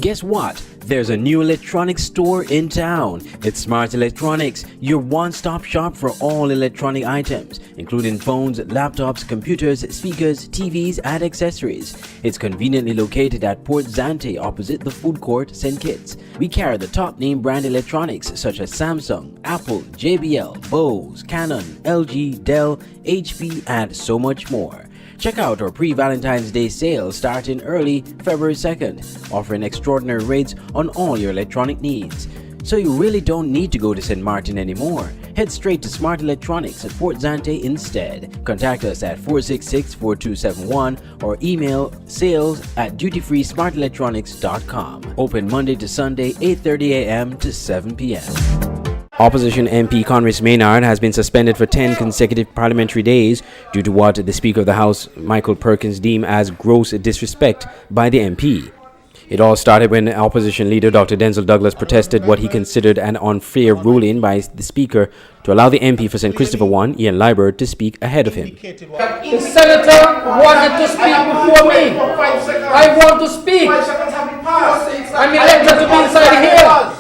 Guess what? There's a new electronics store in town. It's Smart Electronics, your one-stop shop for all electronic items, including phones, laptops, computers, speakers, TVs, and accessories. It's conveniently located at Port Zante opposite the food court St. Kitts. We carry the top name brand electronics such as Samsung, Apple, JBL, Bose, Canon, LG, Dell, HP, and so much more. Check out our pre-Valentine's Day sale starting early February 2nd, offering extraordinary rates on all your electronic needs. So you really don't need to go to St. Martin anymore. Head straight to Smart Electronics at Port Zante instead. Contact us at 466-4271 or email sales@dutyfreesmartelectronics.com. Open Monday to Sunday, 8:30 a.m. to 7 p.m. Opposition MP Konris Maynard has been suspended for 10 consecutive parliamentary days due to what the Speaker of the House, Michael Perkins, deemed as gross disrespect by the MP. It all started when Opposition Leader Dr. Denzel Douglas protested what he considered an unfair ruling by the Speaker to allow the MP for St. Christopher I, Ian Liburd, to speak ahead of him. The Senator wanted to speak before me. I want to speak. I'm elected to be inside here.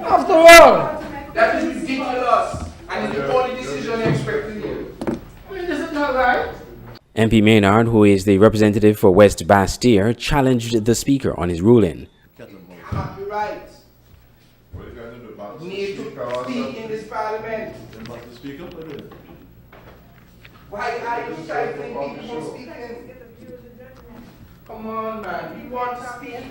After all, that is ridiculous, and it's the only decision I expect to you. I mean, this is not right. MP Maynard, who is the representative for West Bastille, challenged the Speaker on his ruling. Cannot be right. We need to speak in this parliament. Why are you stifling people from speaking? Come on, man. We want to speak.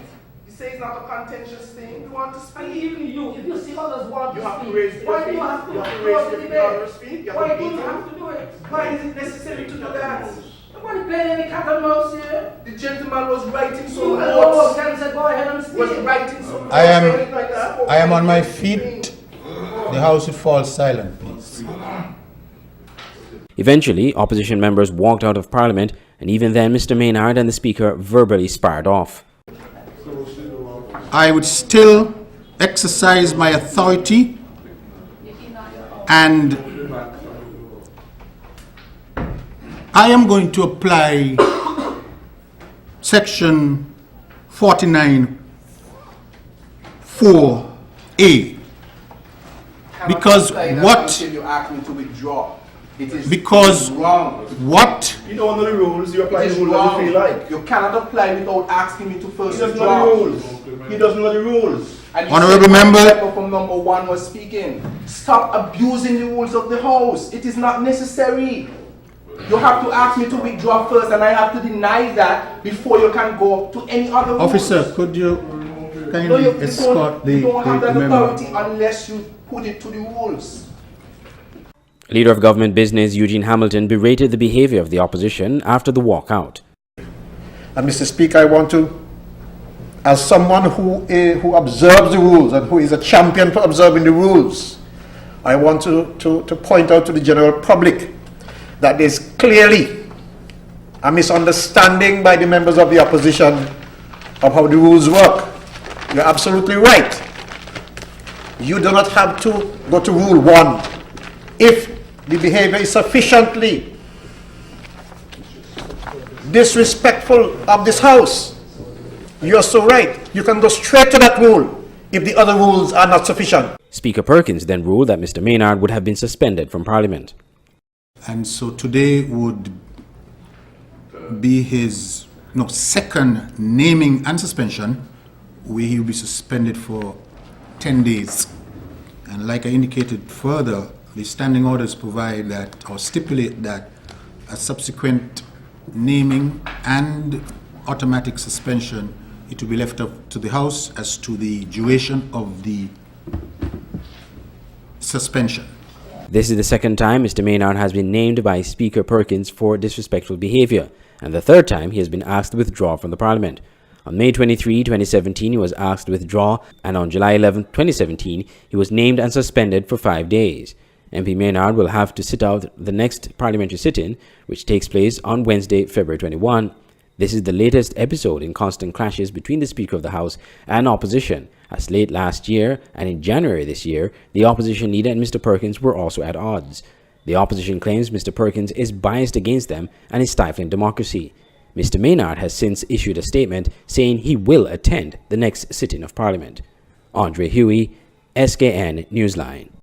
You say it's not a contentious thing. We want to speak. And even you, if you see others want you to have speak, to raise your why do feet. you have to You have to go raise to your the feet in order debate? to speak. You Why have do to you beat have him. to do it? Why is it necessary to do that? Nobody playing any cat and mouse here. The gentleman was writing You some alone notes. can say go ahead and speak. Was writing some notes. I am on my Like feet. The House would fall silent, please. Eventually, opposition members walked out of Parliament, and even then Mr. Maynard and the Speaker verbally sparred off. I would still exercise my authority and I am going to apply section 49(4)(a) because what you ask me to withdraw. It is because wrong. what You don't know the rules, you apply It the is rules as wrong. you feel like. You cannot apply without asking me to He first doesn't know withdraw. the rules. He doesn't know the rules. And you Honorable said member. member from number 1 was speaking. Stop abusing the rules of the House. It is not necessary. You have to ask me to withdraw first, and I have to deny that before you can go to any other rules. officer, could you No, kindly you escort you don't have that member? authority unless you put it to the rules. Leader of Government Business Eugene Hamilton berated the behavior of the opposition after the walkout. And Mr. Speaker, I want to, as someone who observes the rules and who is a champion for observing the rules, I want to point out to the general public that there's clearly a misunderstanding by the members of the opposition of how the rules work. You're absolutely right. You do not have to go to Rule 1 if the behavior is sufficiently disrespectful of this House. You're so right. You can go straight to that rule if the other rules are not sufficient. Speaker Perkins then ruled that Mr. Maynard would have been suspended from Parliament. And so today would be his second naming and suspension, where he will be suspended for 10 days. And like I indicated further, the standing orders provide that or stipulate that a subsequent naming and automatic suspension, it will be left up to the House as to the duration of the suspension. This is the second time Mr. Maynard has been named by Speaker Perkins for disrespectful behavior, and the third time he has been asked to withdraw from the Parliament. On May 23, 2017, he was asked to withdraw, and on July 11, 2017, he was named and suspended for 5 days. MP Maynard will have to sit out the next parliamentary sit-in, which takes place on Wednesday, February 21. This is the latest episode in constant clashes between the Speaker of the House and opposition, as late last year and in January this year, the opposition leader and Mr. Perkins were also at odds. The opposition claims Mr. Perkins is biased against them and is stifling democracy. Mr. Maynard has since issued a statement saying he will attend the next sitting of Parliament. Andre Huey, SKN Newsline.